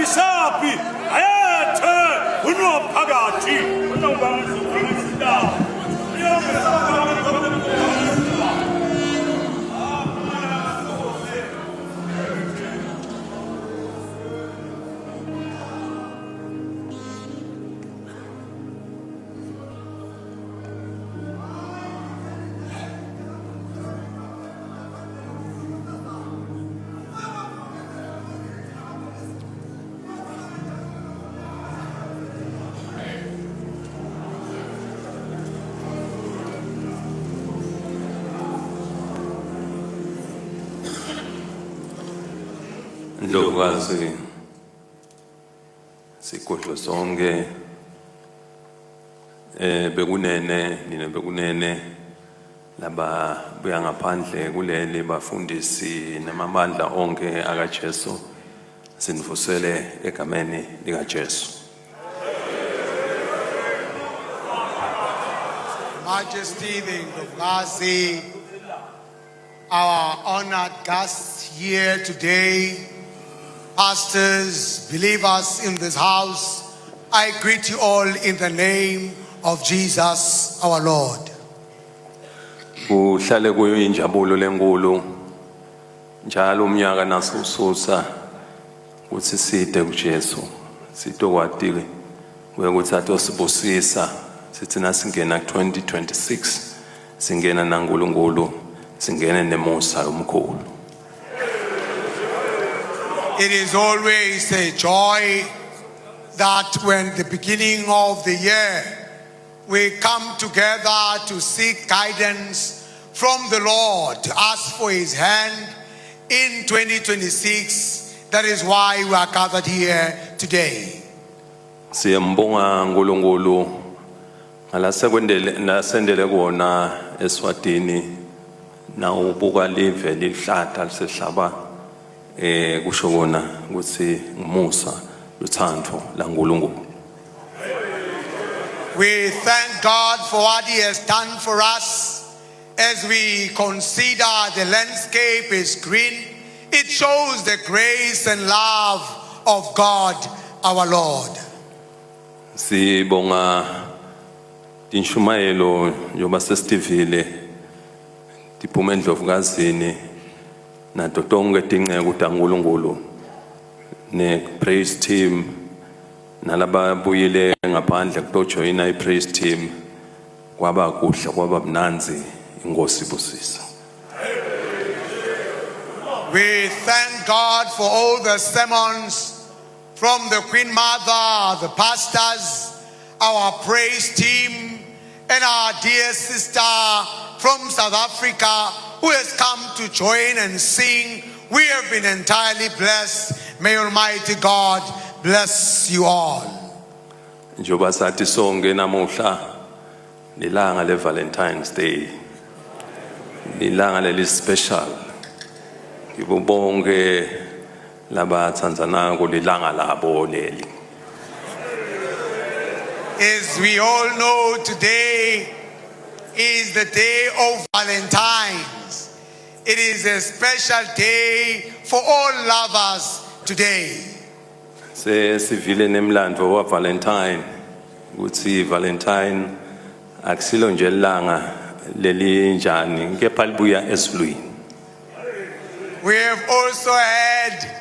sapi ayethe unophakathi unobangisa Ndlovukazi sikhohlo sonke bekunene nina bekunene laba buya ngaphandle kuleli bafundisi namabandla onke akaJesu sinivusele egameni likaJesu. Majesty, the Ndlovukazi, our honored guests here today, pastors, believers in this house, I greet you all in the name of Jesus our Lord. Kuhlale kuyinjabulo lenkulu njalo umnyaka nasususa ukuthi side kuJesu sitokwatile ukuthi atosibusisa sithi nasingena 2026 singena naNkulunkulu singene nemusa omkhulu. It is always a joy that when the beginning of the year we come together to seek guidance from the Lord, to ask for His hand in 2026. That is why we are gathered here today. Siyambonga uNkulunkulu ngalasekwendele kona eSwatini na ubuka live lihlata lisehlaba kusho kona ukuthi ngumusa luthando laNkulunkulu. We thank God for what He has done for us. As we consider the landscape is green, it shows the grace and love of God our Lord. Sibonga tinshumayelo njoba sesitivile tiphume Ndlovukazini nato tonke tinceku taNkulunkulu ne praise team nalaba buyile ngaphandle kutojoyina ipraise team kwaba kuhle kwaba mnanzi inkosi busisa. We thank God for all the sermons from the Queen Mother, the pastors, our praise team, and our dear sister from South Africa who has come to join and sing. We have been entirely blessed. May Almighty God bless you all. Njoba sathi sonke namuhla lilanga le Valentine's Day lilanga leli special kibo bonke laba tsandzanako lilanga labo leli. As we all know, today is the day of Valentine's. It is a special day for all lovers today. Sivile nemlandvo wa Valentine ukuthi Valentine akusilo nje langa leli njani kepha libuya esulwini. We have also heard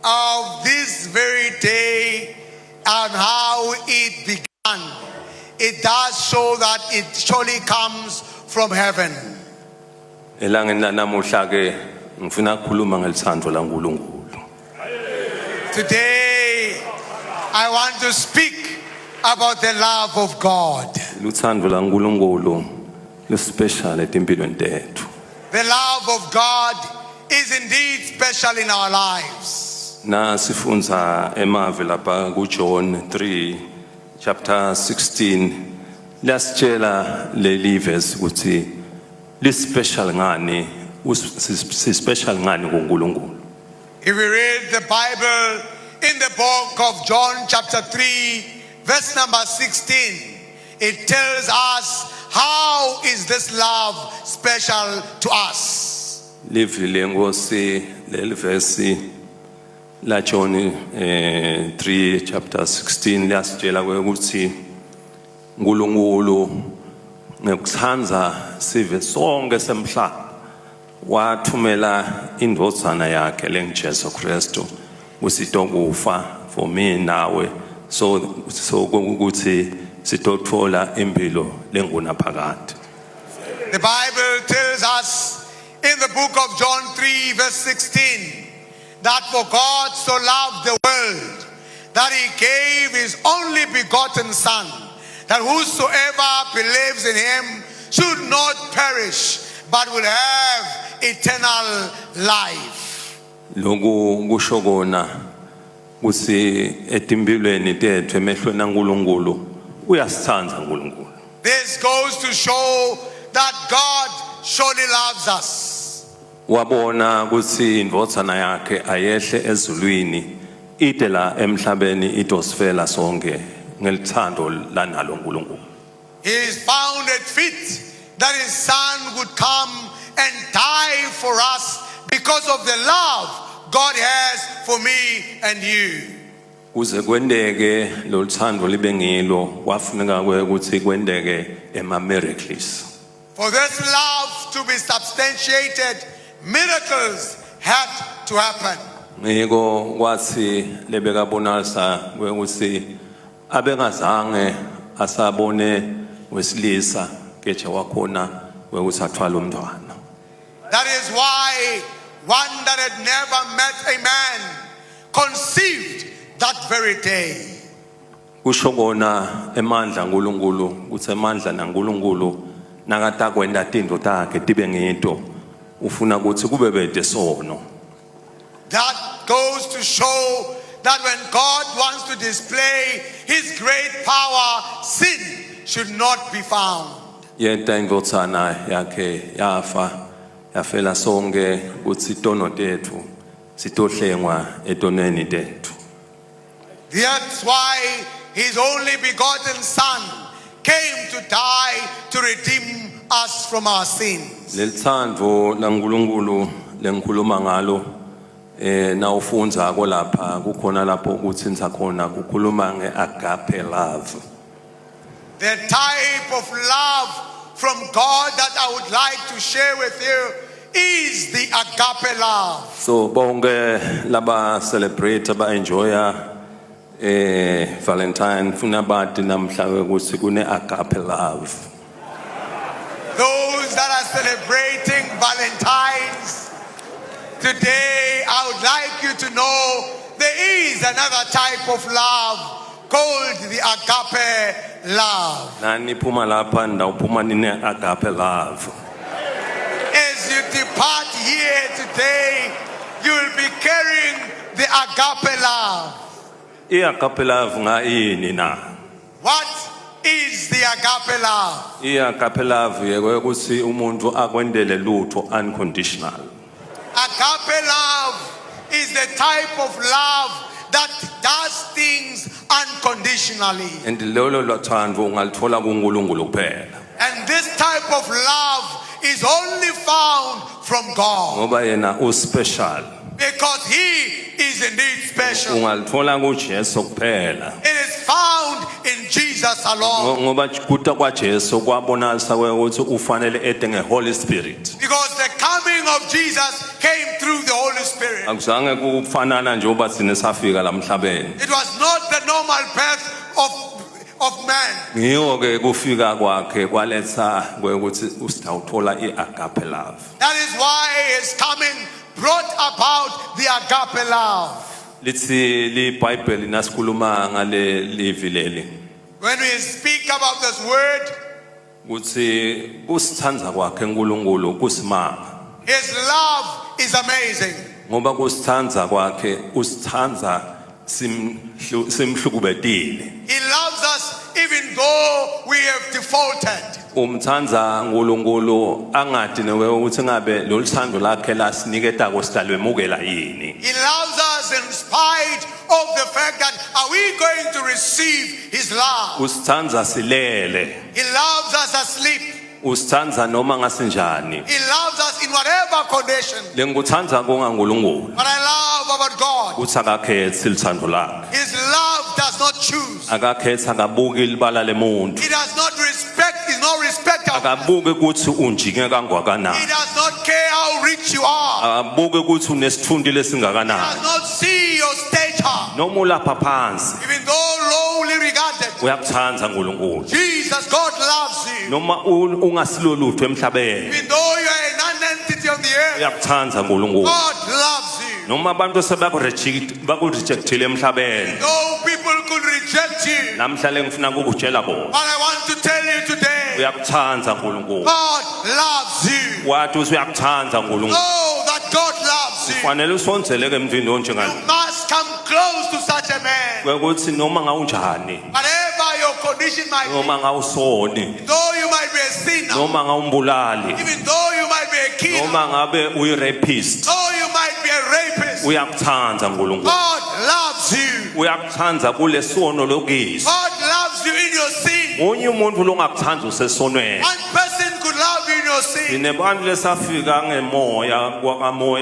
of this very day and how it began. It does show that it surely comes from heaven. Elangeni lanamuhla ke ngifuna ukukhuluma ngelithando laNkulunkulu. Today I want to speak about the love of God. Luthando laNkulunkulu luspecial etimpilweni tethu. The love of God is indeed special in our lives. Na sifunza emave lapha kuJohn 3 chapter 16 lasitshela leli verse ukuthi li special ngani special ngani kuNkulunkulu. If we read the Bible in the book of John chapter 3 verse number 16, it tells us how is this love special to us. Livile Nkosi leli verse la John 3 chapter 16 liyasitshela ukuthi uNkulunkulu ngekuthanda sive sonke semhlaba wathumela indodana yakhe lenguJesu Kristu usitokufa for me nawe so ukuthi sitothola impilo lengunaphakade. The Bible tells us in the book of John 3 verse 16 that for God so loved the world that he gave his only begotten Son, that whosoever believes in him should not perish but will have eternal life. Loku kusho kona kusi etimpilweni tethu emehlweni kaNkulunkulu uyasithanda uNkulunkulu. This goes to show that God surely loves us. Wabona ukuthi indodana yakhe ayehle ezulwini ide la emhlabeni itosifela sonke ngelithando lanalo uNkulunkulu. He is found it fit that his Son would come and die for us because of the love God has for me and you. Kuze kwendeke lo thando libe ngilo kwafuneka ukuthi kwendeke miracles. For this love to be substantiated, miracles had to happen. Ngiko kwathi lebekabonalisa ukuthi abengazange asabone wesilisa keje wakhona ukuthi athwala umntwana. That is why one that had never met a man conceived that very day. Kusho kona emandla uNkulunkulu ukuthi emandla naNkulunkulu nakata kwenda tinto takhe tibe ngento ufuna ukuthi kube bede sono. That goes to show that when God wants to display his great power, sin should not be found. Yenta indodana yakhe yafa yafela sonke ukuthi itono tethu sitohlengwa etonweni tethu. That's why his only begotten Son came to die to redeem us from our sins. Lelithando laNkulunkulu lengikhuluma ngalo na ufunza kolapha kukhona lapho ukuthi nitha khona kukhuluma ngeagape love. The type of love from God that I would like to share with you is the agape love. So bonke laba celebrate ba enjoya Valentine funa bathi namhla ukuthi kune agape love. Those that are celebrating Valentine's today, I would like you to know there is another type of love called the agape love. Nani phuma lapha ndawuphuma nine agape love. As you depart here today, you will be carrying the agape love. Agape love ngaini na? What is the agape love? Agape love yeke ukuthi umuntu akwendele lutho unconditional. Agape love is the type of love that does things unconditionally. And lolo lothando ungalithola kuNkulunkulu kuphela. And this type of love is only found from God. Ngoba yena uspecial. Because he is indeed special. Ungalithola kuJesu kuphela. It is found in Jesus alone. Ngoba kuta kwaJesu kwabonalisa ukuthi ufanele ede ngeHoly Spirit. Because the coming of Jesus came through the Holy Spirit. Akuzange kufanana njengoba sine safika la emhlabeni. It was not the normal path of man. Ngiyo ke kufika kwakhe kwaletha ukuthi usitawuthola iagape love. That is why his coming brought about the agape love. Lithi liBhayibheli nasikhuluma ngale livi leli. When we speak about this word, Kuthi kusithandza kwakhe uNkulunkulu kusimanga. his love is amazing. Ngoba kusithandza kwakhe usithandza simhlukubetile. He loves us even though we have defaulted. Umthandza uNkulunkulu angadi newe ukuthi ngabe loluthando lakhe lasiniketa kositalwemukela yini. He loves us in spite of the fact that are we going to receive his love? Usithandza silele. He loves us asleep. usithandza noma ngasinjani. He loves us in whatever condition. Lengikuthanda ngoNkulunkulu What I love about God, kuthi akakhethi lithando lakhe. His love does not choose. Akakhethi akabuki libala lemuntu. He does not respect, is no respecter. Akabuki ukuthi unjike He kangakanani. does not care how rich you are. Akabuki ukuthi unesithundi He lesingakanani. does not see your stature. Noma ulapha phansi Even though lowly regarded, uyakuthanda uNkulunkulu. Jesus, God loves you. Noma ungasilolutho emhlabeni Even though you are a non-entity on the earth, uyakuthanda uNkulunkulu. God loves you. Noma abantu sebakurejectile emhlabeni. Though people could reject you, Namhlanje ngifuna ukukutshela bona. but I want to tell you today, Uyakuthanda uNkulunkulu. God loves you. Wathi uyakuthanda uNkulunkulu. Know that God loves you. Kufanele usondzele ke emntwini onjengalo. You must come close to such a man. Ukuthi noma ngawunjani, Whatever your condition might be, noma ngawusoni, though you might be a sinner, noma ngawumbulali, even though you might be a killer, noma ngabe uyi-rapist, though you might be a rapist, uyakuthanda uNkulunkulu. God loves you. Uyakuthanda kule sono lokisi. God loves you in your sin. Unye umuntu longakuthanda usesonweni. One person could love you in your sin. Sinebantu lesafika ngemoya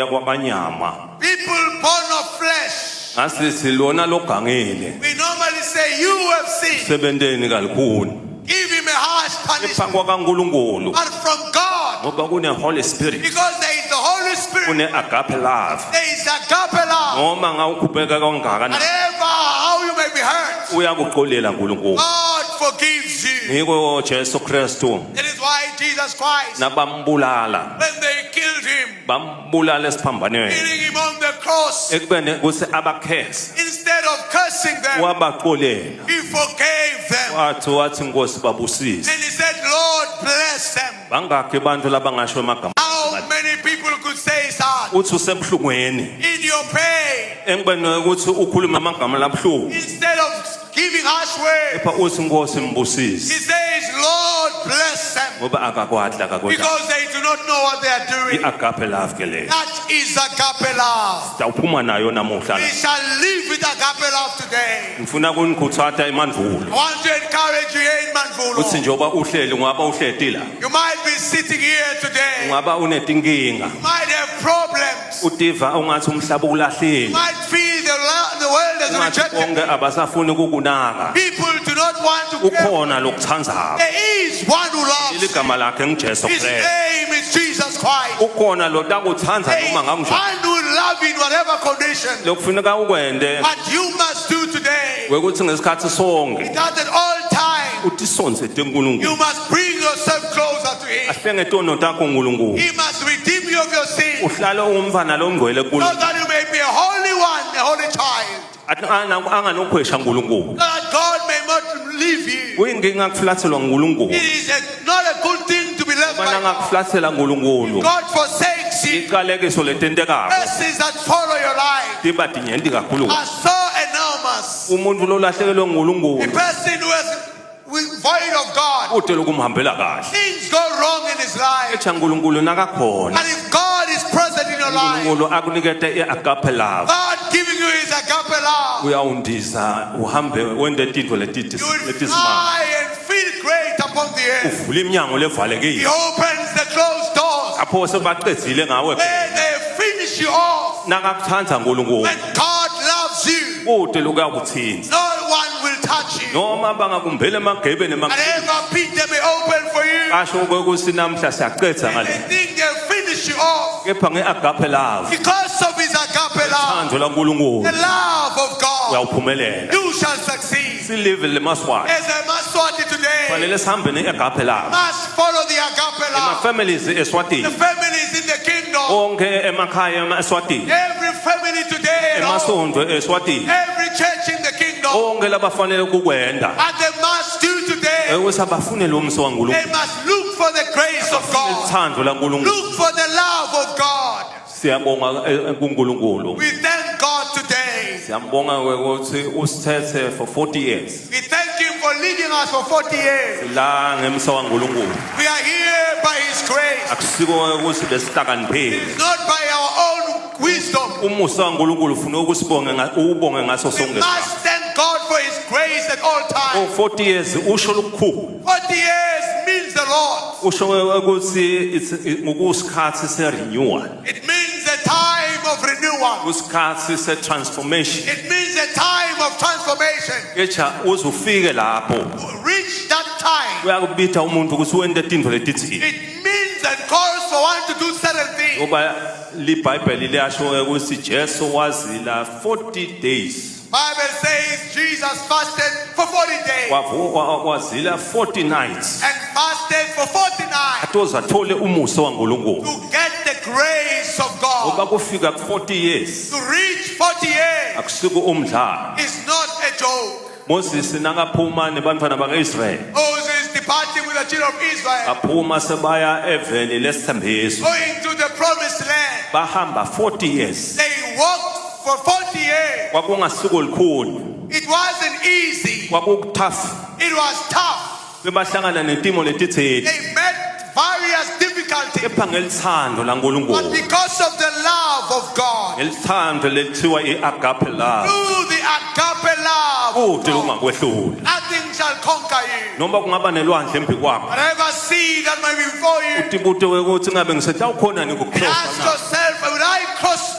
kwakanyama. People born of flesh. Ngasithi lona logangile. We normally say, you have sinned. Sebenteni kalukhuni. Give him a harsh punishment. Epha kwaNkulunkulu But from God, ngoba kune Holy Spirit, because there is the Holy Spirit, kune agape love. there is agape love. Noma ngawukhubeka kangakanani Whatever, how you may be hurt, uyakuxolela uNkulunkulu. God forgives you. Ngiko Jesu Kristu That is why Jesus Christ, nabambulala, when they killed him, bambulala esiphambanweni. killing him on the cross, Ekubene kuse abakhesi instead of cursing them, wabaxolela. he forgave them. Wathi Nkosi babusise. And he said, Lord, bless them. Bangakhe bantu labangasho amagama. How many people could say that? Uthi usemhlungweni. In your pain, Engibene ukuthi ukhuluma amagama labhlungu. instead of giving harsh words, Epha uthi Nkosi he mbusise. says, Lord, bless them. Ngoba akakwadla akakwadla. Because they do not know what they are doing. Agape love ke le. That is agape love. Sawuphuma nayo namuhla. We shall live with agape love today. Ngifuna ukunikhuthaza emandulo. I want to encourage you here in Uthi Manvulo. njoba uhleli ungaba uhleti la. You might be sitting here today. Ungaba unetinkinga. You might have problems. Utiva ungathi umhlaba You ulahlile. might feel the world has Ungathi rejected. bonke abasafuni ukukunaka. People do not want to care. Ukhona lokuthandayo. There is one who loves. Iligama lakhe nguJesu His Kristu. name is Jesus Christ. Ukhona lo takuthanda There is noma ngakunjani. one who loves in whatever condition. Lokufuneka ukwende What you must do today, wekuthi ngesikhathi sonke that at all times, uthi sonze tenkulunkulu. you must bring yourself closer to Him. Ahlenge tono takho uNkulunkulu. He must redeem you of your sin, Uhlale ungumfana longcwele so kuNkulunkulu. that you may be a holy one, a holy child. Anganokhwesha uNkulunkulu. That God may not leave you. Uyinkinga kufulathelwa nguNkulunkulu. It is not a good thing to be left by Bana God. ngakufulathela nguNkulunkulu. God forsakes you. Iqalekiso letentekayo Blessings that follow your life tiba dinyenti kakhulu. are so enormous. Umuntu lolahlekelwe A nguNkulunkulu person who is void of God, udele ukumhambela kahle. things go wrong in his life. Echa uNkulunkulu nakakhona. And if God is present in your life, uNkulunkulu akunikete iagape love. God giving you his agape love, Uyawundiza uhambe wende tinto you will letisimanga. fly and feel great upon the earth. Uvula iminyango He levalekile. opens the closed doors. Apho sebaqedzile ngawe. When they finish you off, Nakakuthanda uNkulunkulu. when God loves you, Ude lokuyakuthinta. no one will touch you. Noma bangakumbele emagebeni Whatever pit they may open for you, kasho ukuthi namhla siyaqedza they ngale. think they'll finish you off. Kepha ngeagape love. Because of his agape love, Thando laNkulunkulu the love of God, uyawuphumelela. you shall succeed. Silive lemaswati. As a Maswati today, Fanele sihambe neagape love. must follow the agape Ema love. families The eSwatini. families in the kingdom, Onke emakhaya eSwatini. every family today, and all, Emasonto eSwatini. every church in the kingdom, Onke labafanele ukukwenda. what they must do today, Ukuthi abafune lo mso waNkulunkulu. they must look for the grace of God, Thando laNkulunkulu. look for the love of God. Siyabonga kuNkulunkulu. We thank God today. Siyambonga ukuthi usithethe for 40 years. We thank Him for leading us for 40 years. La ngemso waNkulunkulu. We are here by His grace, Akusiko ukuthi besihlakaniphile. not by our own wisdom. Umusa waNkulunkulu ufuna ukusibonga ubonge ngaso We sonke. must thank God for His grace at all Oh times. 40 years usho lokukhulu. 40 years means the Lord. usho ukuthi ngokusikhathi se-renewal, It means a time of renewal. kusikhathi se-transformation. It means a time of transformation. Echa uze ufike lapho Reach that time. uyakubitha umuntu ukuthi wente tintfo letitsile. It means and calls for one to do certain things. Ngoba libhayibheli liyasho ukuthi Jesu wazila 40 days. Bible says Jesus fasted for 40 days Wazila 40 nights. and fasted for 49 Atoze athole umusa waNkulunkulu. to get the grace of God. Ngoba kufika 40 years To reach 40 years akusuku umdlalo. is not a joke. Moses nakaphuma nebantwana bakaIsrael Moses departing with the children of Israel, baphuma sebaya eveni lesithembiso. going to the promised land. Bahamba 40 years. They walked for 40 years. Kwakungasuku olukhulu. It wasn't easy. Kwakutough. It was tough. Bebahlangana netimo letitsile. They met various difficulties. Kepha ngelithando But laNkulunkulu. because of the love of God, Ngelithando lethiwa iagape love. through the agape love of Kude God, ungakwehluli. nothing shall conquer you. Noma kungaba nelwandle emphi kwakho. Whatever sea that may be before you, Utibute ukuthi ngabe ngisetawukhona ask nikucross na. yourself, will I cross?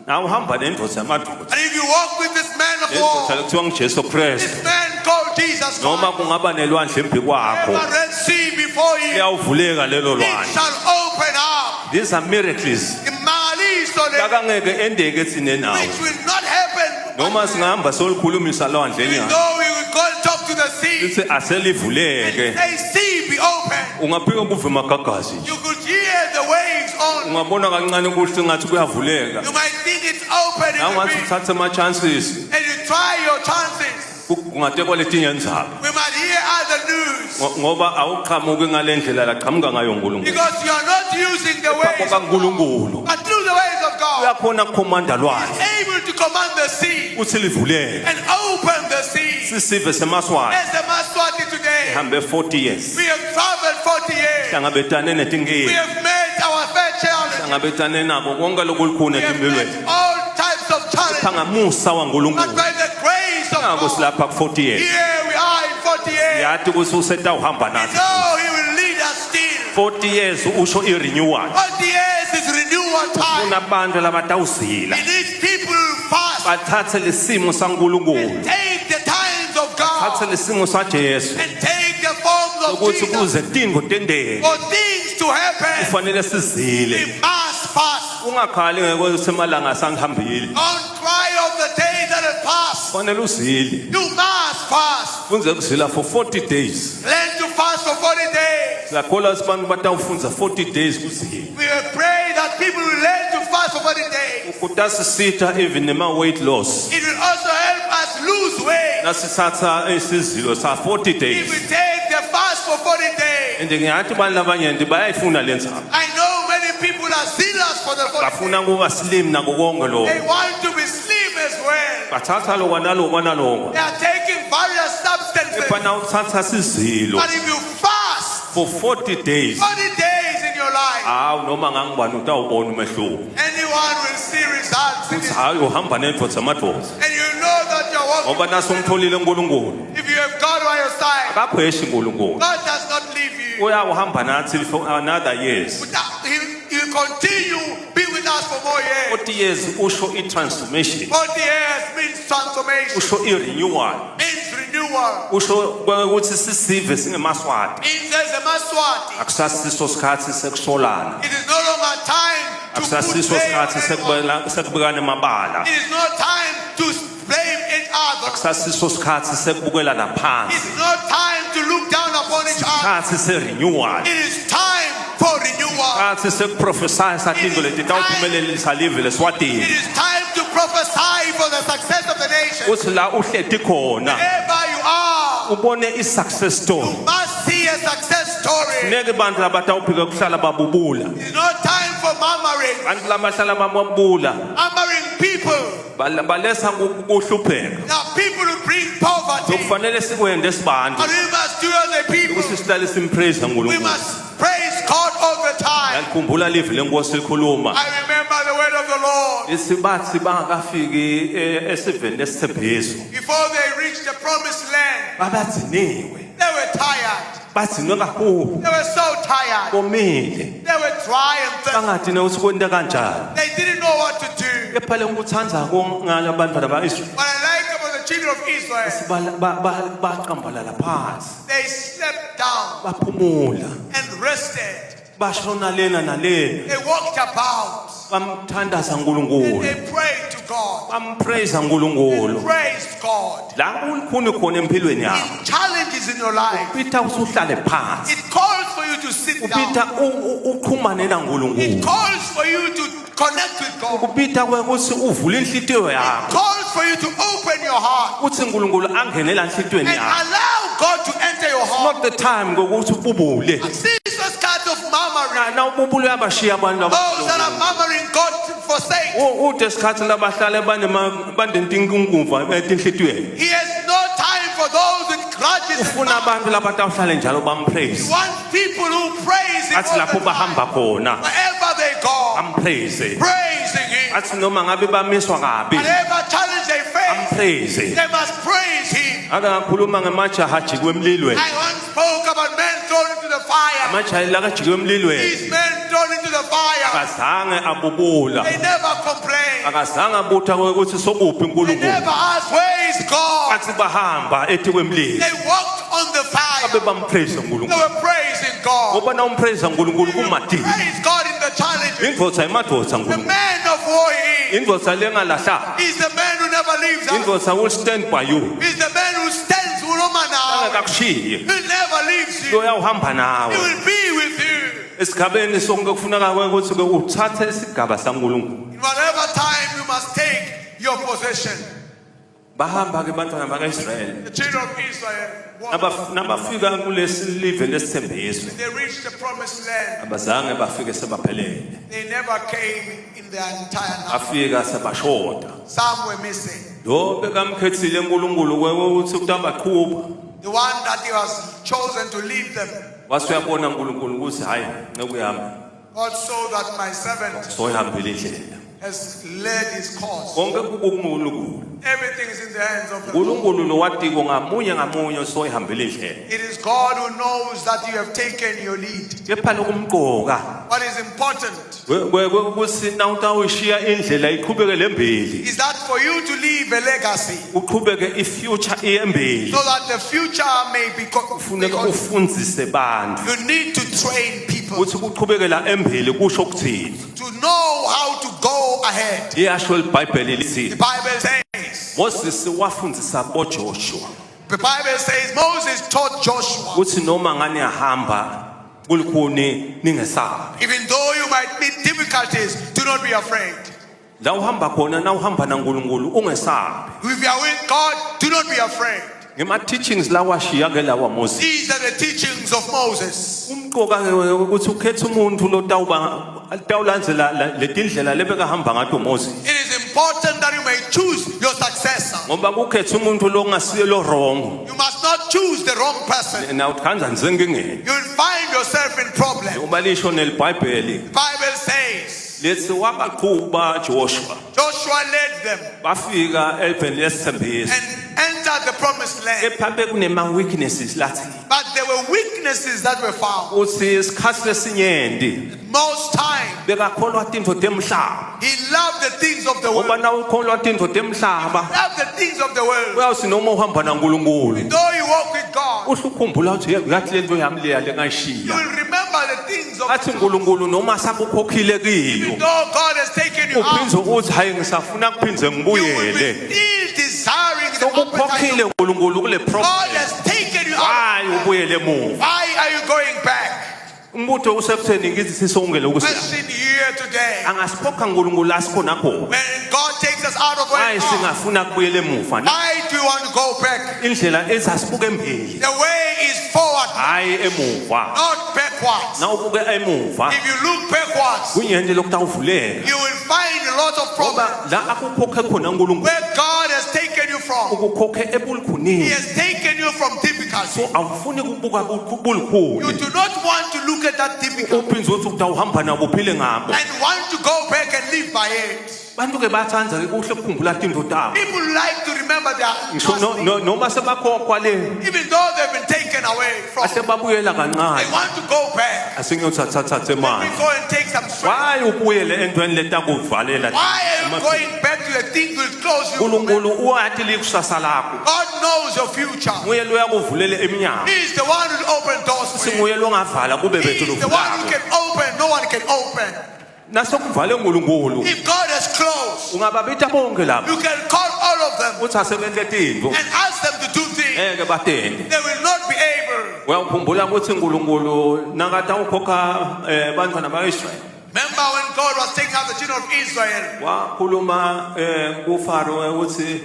Na uhamba nendoda yamadoda. And if you walk with this man of Lendoda war, lekuthiwa nguJesu Christ. this man called Jesus Noma Christ, kungaba nelwandle emphi kwakho. whatever Red Sea before you, Liyawuvuleka lelo it lwandle. shall open up. These are miracles. Imaliso le- Akangeke endeke sine nawo. Which will not happen. Noma singahamba solukhulumisa lwandle Even nyana. though we will go and talk to the sea, Lithi aselivuleke. a sea be open. Ungaphika kuve magagazi. You could hear the waves on. Ungabona kancane kuhle ngathi kuyavuleka. You might think it's open in the Nangathi wind, uthathe ama chances. and you try your chances. Kungatekwa letinye indzaba. We might hear other news Ngoba awuqhamuki ngalendlela laqhamuka ngayo uNkulunkulu. because you are not using the ways of God, kaNkulunkulu. but through the ways of God, Uyakhona ukukhomanda lwandle. able to command the sea Uthi livuleke. and open the sea. Sisive semaswati. As the Maswati today, Hambe 40 years. we have traveled 40 years. Hlangabetane We netinkinga. have met our fair challenges. Hlangabetane nabo konke lokulukhuni We have etimpilweni. met all types of challenges. Phangamusa But waNkulunkulu. by the grace of Naku God, silapha ku 40 years. here we are in 40 years. Yathi ukuthi usetawuhamba nathi. No, He will lead us still. 40 years usho i-renewal. 40 years is renewal time. Kunabantu labatawuzila. He needs people fast. Bathathe lesimo saNkulunkulu. Take the times of Bathathe God lesimo saJesu. and take the forms of Ukuthi Jesus. kuze tintfo tendeke. For things to happen, Kufanele sizile. we must fast. Ungakhali ngekwesemalanga sangihambile. Don't cry of the days that have passed. Kufanele uzile. You must fast. Funze kuzila for 40 days. Learn to fast for 40 days. Lakhola sibantu batawufunza 40 days kuzile. We will pray that people will learn to fast for 40 days. Kutasisita even nema weight loss. It will also help us lose weight. Nasithatha isizilo sa 40 If days. we take the fast for 40 days. And ngiyathi abantu labanyenti bayayifuna lenzaba. I know many people are zealous for the 40 days. Bafuna kuba slim nako konke lokho. They want to be slim as well. Bathatha lokho nalokho nalokho. They are taking various substances. Epana uthatha sizilo But if you fast for 40 days. 40 days in your life, Hawu noma ngangibani utawubona umehluko. anyone will see results. In Uthi it. hayi uhamba nendvodza zamadoda. And you know that you're walking. Ngoba naso umtholile uNkulunkulu. If you have God by your side, Akapheshi uNkulunkulu. God does not leave you. Uyawuhamba nathi for another years. He'll continue be with us for more years. 40 years usho i-transformation. 40 years means transformation, Usho i-renewal. means renewal. Usho ukuthi sisive singemaswati. Means there's a Maswati. Akusasiso sikhathi sekusolana. It is no longer time to put Akusasiso blame on sikhathi anyone. sekubekana amabala. It is not time to blame each other. Akusasiso sikhathi sekubukelana phansi. It's not time to look down upon each other. Sikhathi se-renewal. It is time for renewal. Sikhathi sekuprofesisa tinto leti tawuphumelelisa live It leSwatini. is time to prophesy for the success of the nation. Uthi la uhleti khona Wherever you are, ubone i-success story. you must see a success story. Neke bantu labatawuphika kuhlala babubula. It's not time for murmuring. Bantu labahlala babubula Murmuring people. balesa ukuhlupheka. Now people who bring poverty. Kufanele sikwende sibantu And we must do as a people. ukuthi sihlale simpraise We uNkulunkulu. must praise God all the time. Yalikhumbula live lenkosi likhuluma. I remember the word of the Lord. Isibathi bangakafiki esiveni lesithembiso. Before they reached the promised land, Babadziniwe. they were tired. badzinwe kakhulu They were so tired. komile They were dry and thirsty. bangathi ukuthi kwenta kanjani They didn't know what to do. kepha lengikuthandzako ngala bantfwana bakwa-Israyeli What I like about the children of Israel, baqambalala phansi they slept down baphumula and rested. bashona lena nalena They walked about bamthandaza and uNkulunkulu they prayed to God. bampraise uNkulunkulu Praised God. la kulikhuni khona empilweni yakho In challenges in your life, upita usuhlale phansi it calls for you to sit down. upita uqhumane It naNkulunkulu calls for you to connect with God. upita kwekuthi uvule inhlitiyo yakho It calls for you to open your heart uthi uNkulunkulu angene la nhlitiyweni and yakho allow God to enter your heart. not the time ngokuthi ububule Ceaseless kind of murmuring. na ububule uyabashiya abantu Those that are murmuring, God forsake. ude isikhathi labahlale banentinkunkumva etinhlitiyweni He has no time for those with grudges. ufuna abantu labatawuhlale njalo He bampraise wants people who praise Him athi all lapho the bahamba time. khona Wherever they go, ampraise praising Him. athi noma ngabe bamiswa kabi Whatever challenge they face, ampraise they must praise Him. ake ngakhuluma ngemajaha ajikwe emlilweni I once spoke about men thrown into the fire. amajaha la kajikwe emlilweni These men thrown into the fire, akazange abubula they never complain. akazange abutha ukuthi sokuphi They uNkulunkulu never ask, where is God? athi bahamba ethi kwemlilo They walked on the fire. abe bampraise They uNkulunkulu were praising God. ngoba na umpraise uNkulunkulu kumadini Praise God in the challenges. indvodza imadvodza The uNkulunkulu man of war he is. indvodza lengalahla He's the man who never leaves us. indvodza will stand by you He's the man who stands with woman now. angakakushiyi He never leaves you. loyawuhamba He nawe will be with you. esigabeni sonke kufuneka ukuthi ke uthathe isigaba saNkulunkulu In whatever time you must take your possession. bahamba ke bantwana bakaIsrael The children of Israel, walked. nabafika kulesi live lesithembiso They reached the promised land. abazange bafike sebaphelele They never came in their entire number. afika sebashoda Some were missing. lo bekamkhethile uNkulunkulu ukuthi kutambaqhuba The one that he was chosen to lead them. wasuyabona uNkulunkulu ukuthi hayi nceku yami God saw that my servant soyihambile indlela has led his cause. konke kukuNkulunkulu Everything is in the hands of the Lord. uNkulunkulu lo watiko ngamunye ngamunye soyihambile indlela It is God who knows that you have taken your lead. kepha lokumqoka What is important ukuthi na utawushiya indlela iqhubeke lembili is that for you to leave a legacy uqhubeke ifuture iyembili so that the future may be kufuneka ufundzise bantu you need to train people ukuthi kuqhubekela embili kusho ukuthini to know how to go ahead. iyasho iBhayibheli lithi The Bible says, Moses wafundzisa boJoshua the Bible says Moses taught Joshua, ukuthi noma ngani yahamba kulikhuni ningesabi even though you might meet difficulties, do not be afraid. la uhamba khona na uhamba naNkulunkulu ungesabi If you are with God, do not be afraid. ngema teachings lawashiya ke lawa Moses These are the teachings of Moses. umqoka ukuthi ukhethe umuntu lotawulandzela letindlela lebekahamba ngato Moses It is important that you may choose your successor. ngoba kukhethe umuntu longasiye lo wrong You must not choose the wrong person. na utkhanza nzengengeni You will find yourself in problem. ngoba lisho nelBhayibheli The Bible says lethi wabaqhuba Joshua Joshua led them bafika elbheni lesithembiso and entered the promised land. kepha bekunema weaknesses lathi But there were weaknesses that were found. uthi isikhathi lesinyenti Most time, bekakholwa tintfo temhlaba he loved the things of the ngoba world. na ukholwa tintfo temhlaba Loved the things of the world. uyawuthi noma uhamba naNkulunkulu Though you walk with God, uhle ukhumbula ukuthi yathi lento yami leya you lengayishiya will remember the things of athi uNkulunkulu noma sakukhokhile kiyo though God has taken you out, uphindze uthi hayi ngisafuna kuphindze you will ngibuyele be still desiring the sokukhokhile appetite. uNkulunkulu kule God problem has taken you out. hayi ubuyele emuva Why are you going back? umbutho usekutheni ngithi sisongele ukusiya Question here today. angasiphoka uNkulunkulu asikhona khona When God takes us out of where hayi we are, singafuna kubuyela emuva why do you want to go back? indlela ezasibuka embili The way is forward, hayi emuva not backwards. na ubuke emuva If you look backwards, kunyenti lokutawuvuleka you will find a lot of ngoba problems. la akukhokhe khona uNkulunkulu Where God has taken you from, ukukhokhe He ebulikhunini has taken you from difficulty. so awufuni kubuka You bulikhuni do not want to look at that difficulty uphindze uthi utawuhamba nabo uphile ngabo and want to go back and live by it. bantu ke bathanda ke kuhle ukukhumbula tintfo tabo People like to remember their ngisho past things. noma sebakhokhwa le Even though they've been taken taken away from. ahle babuyela They kancane want to go back. asingiyothathatha Let me manje go and take some strength. why ubuyele entweni letakuvalela Why are you going back to the things which close you? uNkulunkulu uyathi likusasa lakho God knows your future. nguye loyakuvulela eminyango He is the one who opened doors for you. singuye longavala kube He bethu is the one who luvulako can open, no one can open. nasokuvale uNkulunkulu If God has closed, ungababita bonke lapho you can call all of them uthi asebenze tintfo and ask them to do things. ngeke batende They will not be able. uyakhumbula ukuthi uNkulunkulu nakade ukhokha bantwana bakwaIsrael Remember when God was taking out the children of Israel? wakhuluma kuFaro ukuthi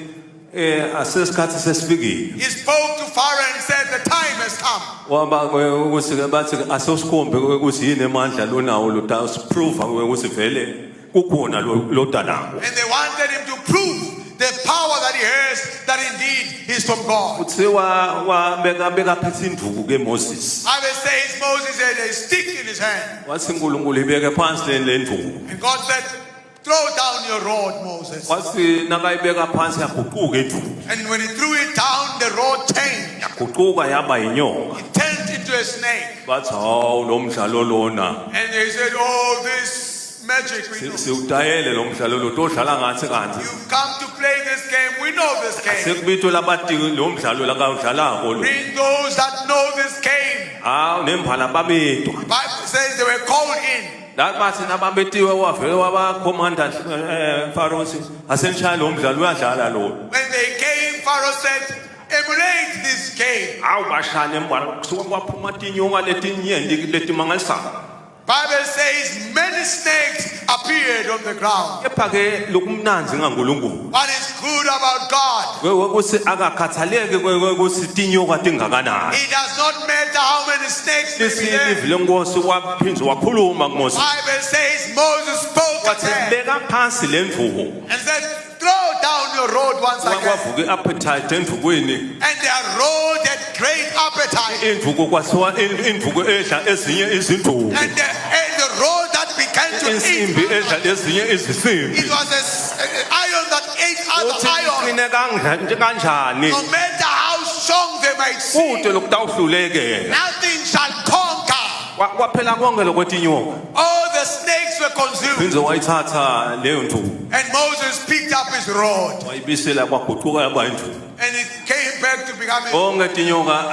asesikhathi sesifikile He spoke to Pharaoh and said, the time has come. waba ukuthi bathi asosikhombe ukuthi yini emandla lonawo lo proof ukuthi vele kukhona lo talako And they wanted him to prove the power that he has, that indeed he's from God. uthiwa wabeka phethe induku ke Moses Bible says Moses had a stick in his hand. wathi uNkulunkulu ibeke phansi le nduku And God said, throw down your rod, Moses. wathi nakayibeka phansi yaguquka induku And when he threw it down, the rod changed. yaguquka yaba inyoka It turned into a snake. bathi hawu lo mdlalo lona And they said, oh, this magic we know. siwudayele lo mdlalo lo todlala ngathi kanti You've come to play this game. We know this game. sekubitho labati lo mdlalo lakawudlalako lo Bring those that know this game. hawu nembhala babetwa Bible says they were called in. bathi nababetiwe wavele wabakhomanda Pharaoh asenishaya lo mdlalo uyadlala lo When they came, Pharaoh said, emulate this game. awu bashane embhala kusuka kwaphuma tinyoka letinyenti letimangalisayo Bible says many snakes appeared on the ground. kepha ke lokumnanzi ngaNkulunkulu What is good about God? ukuthi akakhathaleke ukuthi tinyoka tingakanani It does not matter how many snakes may be there. lisilivi lenkosi waphinza wakhuluma kuMoses Bible says Moses spoke wathi again beka phansi le ndvuku and said, throw down your rod once again. kwavuka i-appetite endvukweni And their rod had great appetite. indvuku kwasiwa indvuku edla ezinye izindvuku And the rod that began to insimbi eat, edla ezinye izinsimbi it was an iron that ate uthi other iron. iqine kanjani No matter how strong they might seem, kude lokutawuhlulekela nothing shall conquer. kwaphela konke lokwetinyoka All the snakes were consumed. phinze wayithatha leyo ndvuku And Moses picked up his rod. wayibisela kwaguquka yaba indvuku And it came back to becoming. konke tinyoka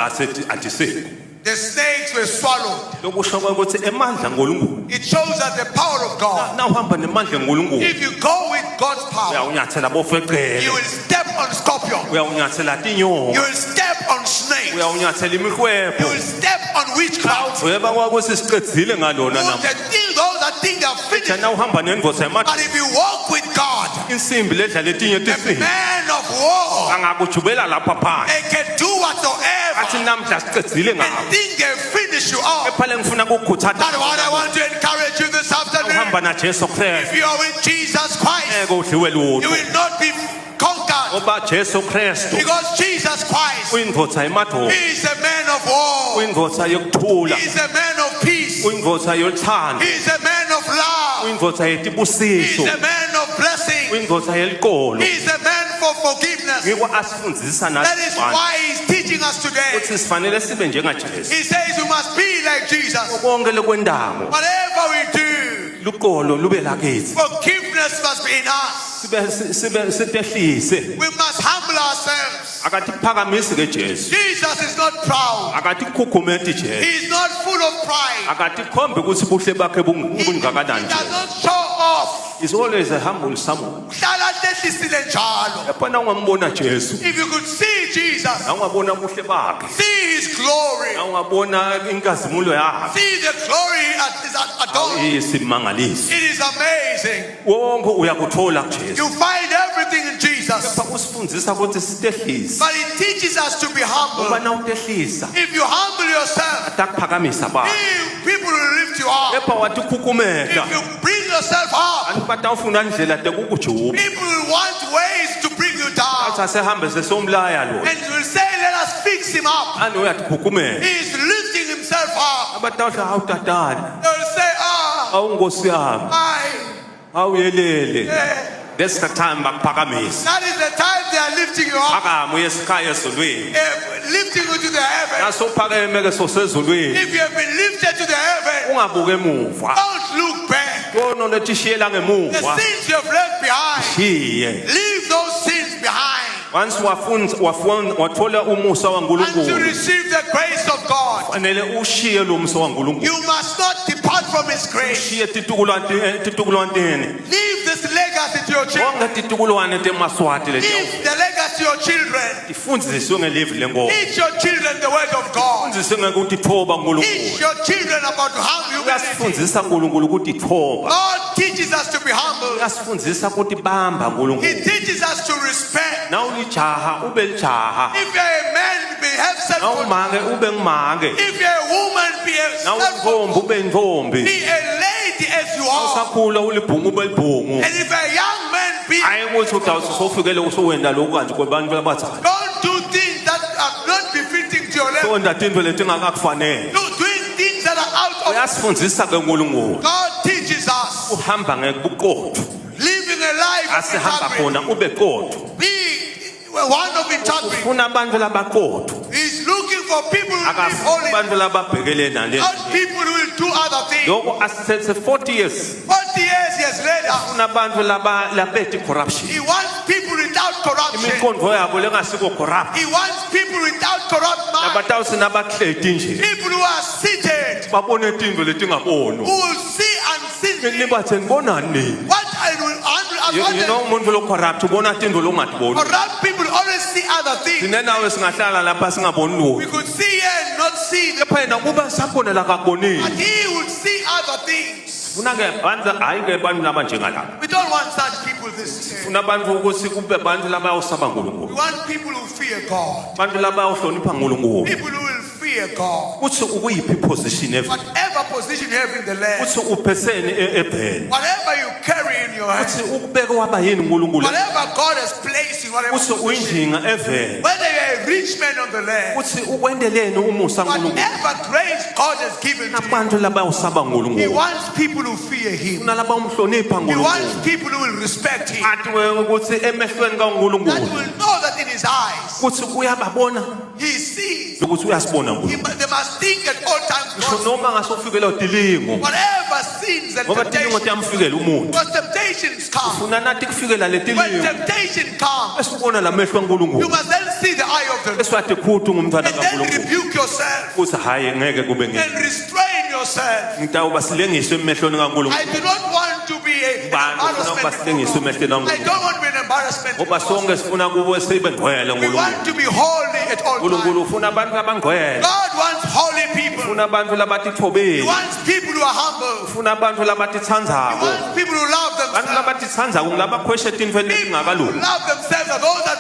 atiseki The snakes were swallowed. lokusho ukuthi emandla ngoNkulunkulu It shows that the power of God. na uhamba nemandla ngoNkulunkulu If you go with God's power, uyawunyathela bofeqele you will step on scorpion. uyawunyathela tinyoka You will step on snakes. uyawunyathela You imihwebo will step on witchcraft. weba kwakuthi siqedzile ngalona Those that think they are finished. namhlanje uhamba nenvosa But yamadoda if you walk with God, insimbi ledla letinye the tisimbi man of war, angakujubela lapha phansi they can do whatsoever athi namhla siqedzile ngabo and think they finish you off. kepha ngifuna ukukhuthaza That's what I want to encourage you this afternoon. uhamba na Jesu If Christ you are with Jesus Christ, ngeke udliwe you lutho will not be conquered ngoba Jesu Kristu because Jesus Christ uyindvodza yemadoda is a man of war. uyindvodza yokuthula He is a man of peace. uyindvodza yothando He is a man of love. uyindvodza He yetibusiso is a man of blessing. uyindvodza yeliqolo He is a man for forgiveness. ngiko asifundzisa That is nathi why he's teaching us today. ukuthi sifanele sibe njengaJesu He says we must be like Jesus. konke lokwendamo Whatever we do, luqolo lube lakithi forgiveness must be in us. sibe sitehlise We must humble ourselves. akatiphakamisi ke Jesu Jesus is not proud. akatikhukhumeti Jesu He is not full of pride. akatikhombi ukuthi buhle bakhe He bungakanani does nje not show off. is always a humble someone Hlala hlehlisile njalo. epha nawungambona Jesu If you could see Jesus, nawungabona buhle bakhe see his glory, nawungabona inkazimulo yakhe see the glory at his adorned. isimangalisi It is amazing. wonke uyakuthola kuJesu You find everything in Jesus, kepha usifundisa ukuthi sitehlise but he teaches us to be ngoba humble. nawutehlisa If you humble yourself, atakuphakamisa ba people will lift you up. kepha watikhukhumeta If you bring yourself up, abantu batawufuna indlela tekukujuba people will want ways to bring you down. athi asehambe sesomlaya lo And you will say, let us fix him up. ani uyatikhukhumeta He is lifting himself up. abatawusha hawu tatana They will say, hawu nkosi yami I. hawu yelele eh, that's the time bakuphakamisa That is the time they are lifting you up. phakama uye esikhaya ezulwini lifting you to the heaven, Nasophakeme ke sosezulwini. if you have been lifted to the heaven, Ungabuke emuva. don't look back. Kono letishiyela The ngemuva. sins you have left behind, Shiye. leave those sins behind. Once wathola umusa And to waNkulunkulu. receive the grace of God, Fanele ushiye lo musa waNkulunkulu. you must not depart from His grace. Ushiye titukulwane. Leave this legacy to your children. Wonke titukulwane temaswati leti. Leave the legacy to your children. Tifundiswe ngelivi lenkomo. Teach your children the word of God. Tifundiswe ngekutithoba Teach uNkulunkulu. your children about humility. Uyasifundisa uNkulunkulu ukutithoba. God teaches us to be humble. Uyasifundisa ukutibamba He uNkulunkulu. teaches us to respect. Na ulijaha ube lijaha. If you're a man, behave Na self-control. umake ube ngumake. If you're a woman, be a Na self-control. untfombi ube ntfombi. Be a lady as you are. Usakhula ulibhungu ube libhungu. And if you're a young man, be. Hayi ukuthi udawuthi sofikele usowenda lokhu kanje kwabantu abadala. Don't do things that are not befitting to your level. Sonda tinto leti ngakakufanele. No, doing things that are out of. Uyasifundisa ke uNkulunkulu. God teaches us Uhamba ngebuqotho. living a life of Asihamba integrity. khona ube qotho. Be one of integrity. Ufuna abantu labaqotho. He's looking for people who live Akafuna holy, abantu lababhekele nale. not people who will do other things. Lokho asithethe 40 years. 40 years he has led us. Ufuna abantu labeti corruption. He wants people without corruption. Imiqondo yabo lengasiko corrupt. He wants people without corrupt mind. Abatawusi nabakleti nje. People who are seated, Babone tinto leti who ngaboni. will see unseen things. Nibathe nibonani? What I will You know umuntu lo corrupt ubona tinto longatiboni. corrupt people always see other things. Sine nawe singahlala lapha singaboni We lutho. could see here and not see them, Phela kuba sakhona la but kakubonile. he would see other things. Funa ke bantu hayi ke bantu labanjengalabo. We don't want such people this year. Funa abantu ukuthi kube bantu labayosaba We uNkulunkulu. want people who fear God. Bantu labayohlonipha uNkulunkulu. People who will fear God. Kuthi ukuyiphi position evi. Whatever position you have in the land, Kuthi upheseni ebheni. whatever you carry in your hand, Kuthi ukubeka waba yini uNkulunkulu. whatever God has placed in whatever Kuthi position, uyinjinga eveni. whether you're a rich man on the land, Kuthi ukwendeleni umusa uNkulunkulu. whatever grace God has given to you, Abantu labayosaba He uNkulunkulu. wants people who fear Him. Funa labayomhlonipha He uNkulunkulu. wants people who will respect Him, Athi ukuthi emehlweni that kaNkulunkulu will know that in His eyes kuthi uyababona He sees. ukuthi uyasibona uNkulunkulu. They must think at all times, Ngisho God, noma ngasufikela udilingo whatever sins and ngoba dilingo temptations, tiyamfikela umuntu. because temptations come. Funa nathi kufikela le When dilingo temptation comes, esibona lamehlo you kaNkulunkulu. must then see the eye of the Lord Eswathi khuthu ngumntwana and then kaNkulunkulu. rebuke yourself Kuthi hayi ngeke kube ngi. and restrain yourself. Ngitawuba silengiswe emehlweni I kaNkulunkulu. do not want to be an Bantu funa ukuba silengiswe embarrassment. emehlweni I kaNkulunkulu. don't want to be an embarrassment. Ngoba sonke sifuna kubo sibe ngcwele We uNkulunkulu. want to be holy at all times. uNkulunkulu ufuna abantu abangcwele. God wants holy people. Ufuna abantu He labatithobile. wants people who are humble. Ufuna abantu He labatithandzako. wants people who love Abantu themselves. labatithandzako ngilabaqhweshe tintfweni People who letingakalungi. love themselves are those that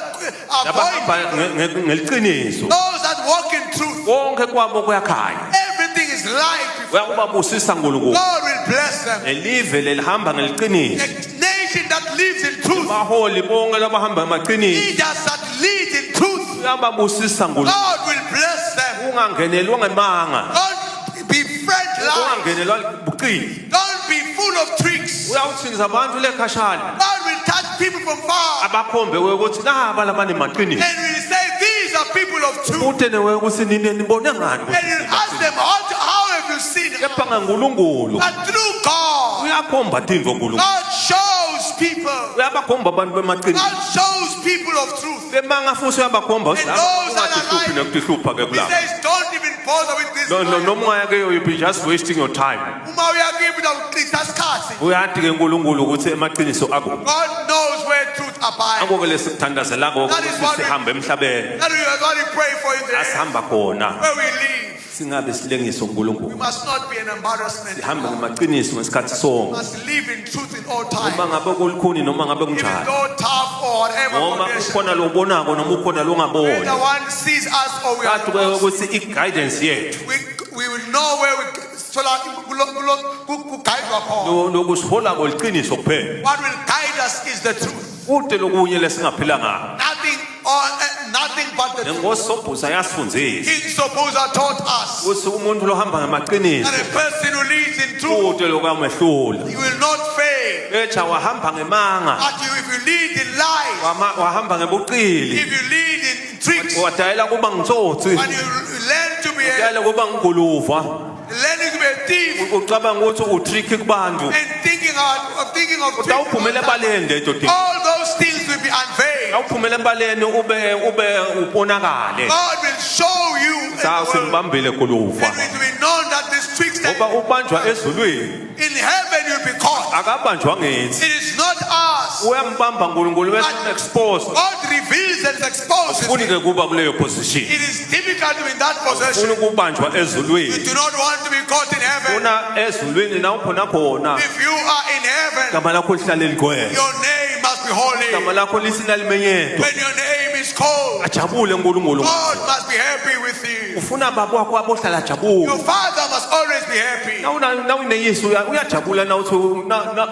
Labahamba avoid, ngeliqiniso. those that walk in truth. Konke kwabo kuyakhanya. Everything is light before Uyakubabusisa uNkulunkulu. God will bless them. Nelive lelihamba ngeliqiniso. A nation that lives in truth, Baholi bonke labahamba ngamaqiniso. leaders that lead in truth, Uyababusisa uNkulunkulu. God will bless them. Ungangenelwa ngemanga. Don't be friend lies. Ungangenelwa buqili. Don't be full of tricks. Uyawuthinza abantu lekhashana. God will touch people from far Abakhombe ukuthi naba labane maqiniso. and will say, these are people of truth. Ute newe ukuthi nini nibone ngani? And he'll ask them, how have you seen it? Kepha ngaNkulunkulu. But through God, Uyakhomba tintfo uNkulunkulu. God shows people. Uyabakhomba abantu bemaqiniso. God shows people of truth. Bemanga futhi uyabakhomba And those that are ungatihlupi lying, nokutihlupha ke He kulapho. says, don't even bother with this. No, life. noma ungaya ke you'll be just wasting your time. Uma uyakiphi nawuchitha isikhathi. Uyathi ke uNkulunkulu ukuthi emaqiniso akho. God knows where truth abides. Akho ke lesikuthandazelako That is what ukuthi sihambe emhlabeni. That is what we pray for in the end, Asihamba khona. where we live. Singabe silengiso We uNkulunkulu. must not be an embarrassment. Sihambe ngemaqiniso ngesikhathi We sonke. must live in truth in all Noma times. ngabe kulukhuni noma ngabe Even kunjani. though tough or whatever Noma condition, ukhona lo ubonako noma ukhona lo whether ungaboni. one sees us or we are Kathi ke lost, ukuthi i-guidance yethu we will know where we guide khona. lokusihola koliqiniso kuphela. What will guide us is the truth. Kude lokunye lesingaphila ngako. Nothing but the truth. Ngosobhuza yasifundisa King Sobuza taught us ukuthi umuntu lohamba ngamaqiniso that a person who leads in truth, kude lokamehlula. he will not fail. Echa wahamba ngemanga, But if you lead in lies, wahamba ngebuqili, if you lead in tricks, tricks, wadayela kuba ngitsotsi when you learn to be wadayela kuba ngiguluva learning to be a thief, ucabanga ukuthi utrick kubantu and thinking of tricks, utawuphumela ebaleni leto thing all those things will be unveiled. awuphumela ebaleni ube ubonakale God will show you in the sawu world, simbambile guluva and it will be known that this trickster ngoba ubanjwa ezulwini in heaven you'll be caught. akabanjwa ngithi It is not us. uyambamba uNkulunkulu bese expose God reveals and exposes. ufuni ke kuba kuleyo position It is difficult to be in that ufuna possession. ukubanjwa You ezulwini do not want to be caught in heaven. una ezulwini na ukhona khona If you are in heaven, igama lakho lihlale ligcwele your name must be holy. igama lakho lisina limenyetwa When your name is called, ajabule uNkulunkulu God must be happy with you. ufuna baba wakho abohlala ajabule Your father must always be happy. na uneyesu uyajabula na uthi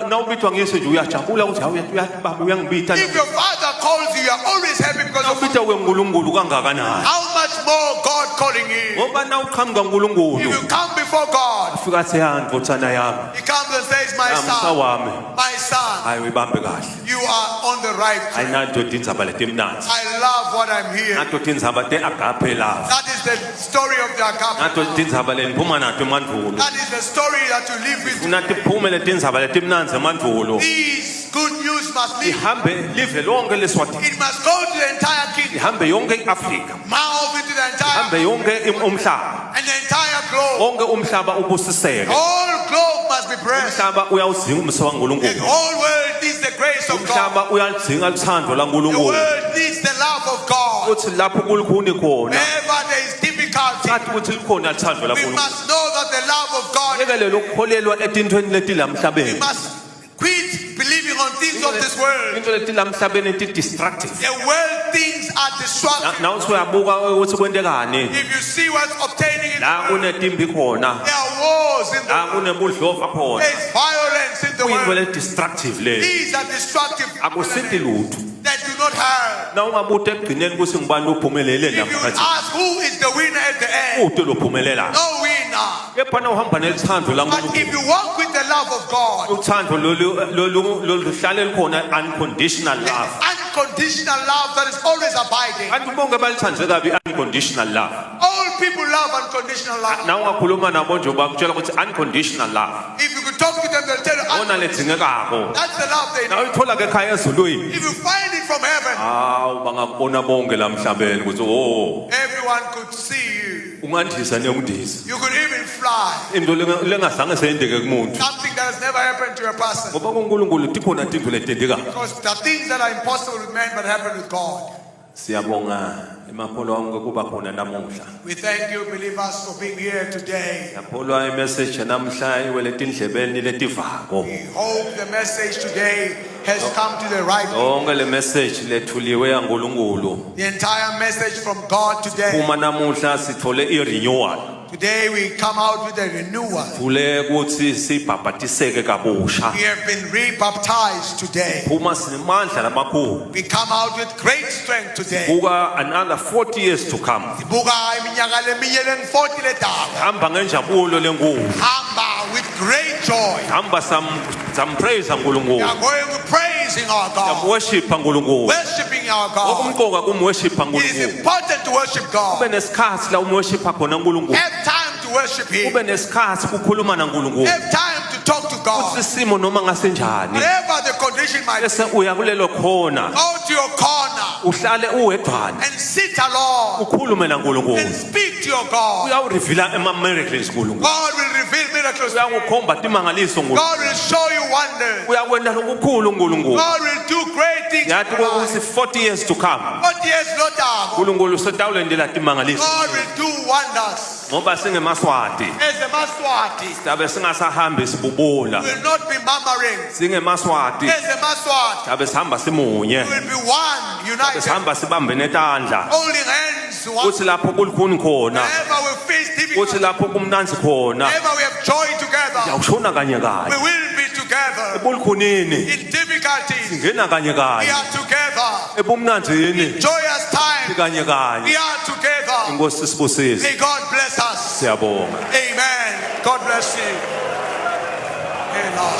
na ubithwa ngeyesu nje uyajabula ukuthi hawu baba uyangibitha If your father calls you, you are always happy because of ubitha weNkulunkulu kangakanani how much more God calling you. ngoba na uqhamuka If uNkulunkulu you come before God, ufika seyani ndothana yami He comes and says, my msa son, wami my son, hayi uyibambe kahle you are on the right track. ayinandoda indzaba letimnanzi I love what I'm hearing. nadoda indzaba te-agape love That is the story of the agape. nadoda indzaba leniphuma nato emandvulo That is the story that you live with. funa tiphume letindzaba letimnanzi emandvulo These good news must live. ihambe live lonke leswatini It must go to the entire kingdom, ihambe yonke i-afrika mouth into the entire ihambe yonke umhlaba and the entire globe. wonke umhlaba The ubusiseke whole globe must be blessed. umhlaba uyawudzinga umsa The wankulunkulu whole world needs the grace of God. umhlaba uyaludzinga luthando The lankulunkulu world needs the love of God. ukuthi lapho kulukhuni khona Wherever there is difficulty, athi ukuthi likhona luthando we lankulunkulu must know that the love of God, yekelele ukukholelwa etintweni letila we emhlabeni must quit believing on things of this world. into letila emhlabeni ti-destructive The world things are destructive. nawuthi uyabuka ukuthi kwentekani If you see what's obtaining in the la world, kunetimbi khona there are wars in the la world. kunebudlova khona There is violence in the kuyinto world. le-destructive le These are destructive akusithi lutho that do not have. na ungabuta ekugcineni kuthi ngubani ophumelele If you namkhathi ask who is the winner at the end, ude lophumelela no winner. kepha na uhamba nelithando But lankulunkulu if you walk with the love of God, uthando lolu hlale likhona unconditional love unconditional love that is always abiding. kanti bonke balithande kabi unconditional love All people love unconditional love. na ungakhuluma nabo nje bakutshela ukuthi unconditional love If you could talk to them, they'll tell you ona ledzingekako that's the love they na need. uyithola ke ekhaya ezulwini If you find it from heaven, hawu bangakubona bonke la mhlabeni ukuthi o everyone could see you. ungandisa nekundiza You could even fly. into lengazange seyendeke kumuntu Something that has never happened to a person. ngoba kuNkulunkulu tikhona tintfo letentekayo Because there are things that are impossible with man but happen with God. siyabonga emapholo onke kuba khona namuhla We thank you, believers, for being here today. yapholwa imessage namhla iwele tindlebeni letivako We hope the message today has come to the right people. yonke le message lethuliwe yaNkulunkulu The entire message from God today. uma namuhla sithole i-renewal Today we come out with a renewal. vule ukuthi sibhabhatiseke kabusha We have been rebaptized today. phuma sinemandla lamakhulu We come out with great strength today. buka another 40 years to come Sibuka iminyaka leminye lengu-40 ledala. hamba ngenjabulo lenkulu Hamba with great joy. hamba sampraise We uNkulunkulu are going to praising our God. samworship uNkulunkulu Worshipping our God. okumqoka kumworship It is uNkulunkulu important to worship kube God. nesikhathi la umworship khona uNkulunkulu Have time to worship Him. kube nesikhathi kukhuluma naNkulunkulu Have time to talk to God. sisimo noma ngasenjani Whatever the condition might be, bese uya kulelo khona go to your corner uhlale uwedwana and sit alone ukhulume and naNkulunkulu speak to your God. uyawurivila ema-miracles uNkulunkulu God will reveal miracles. uyakukhomba timangaliso uNkulunkulu God will show you wonders. uyakwenda lokukhulu uNkulunkulu God will do great things. yathi in your life. ukuthi 40 years to come But yes, Lord, uNkulunkulu setawulendela timangaliso God will do wonders. ngoba singemaswati As a Maswati, sibe singasahambi sibubula will not be murmuring. singemaswati As a Maswati, sibe sihamba simunye will be one, united, sihamba sibambene etandla holding hands. One. kuthi lapho kulukhuni khona Whenever we face kuthi difficulty, lapho kumnanzi khona whenever we have joy together, yawushona kanye we kanye will be together. ebulukhunini In difficulties, ngena kanye we kanye are together. ebumnanzini Joyous time, kanye kanye we are together. inkosi sibusise May God bless us. siyabonga Amen. God bless you. Amen.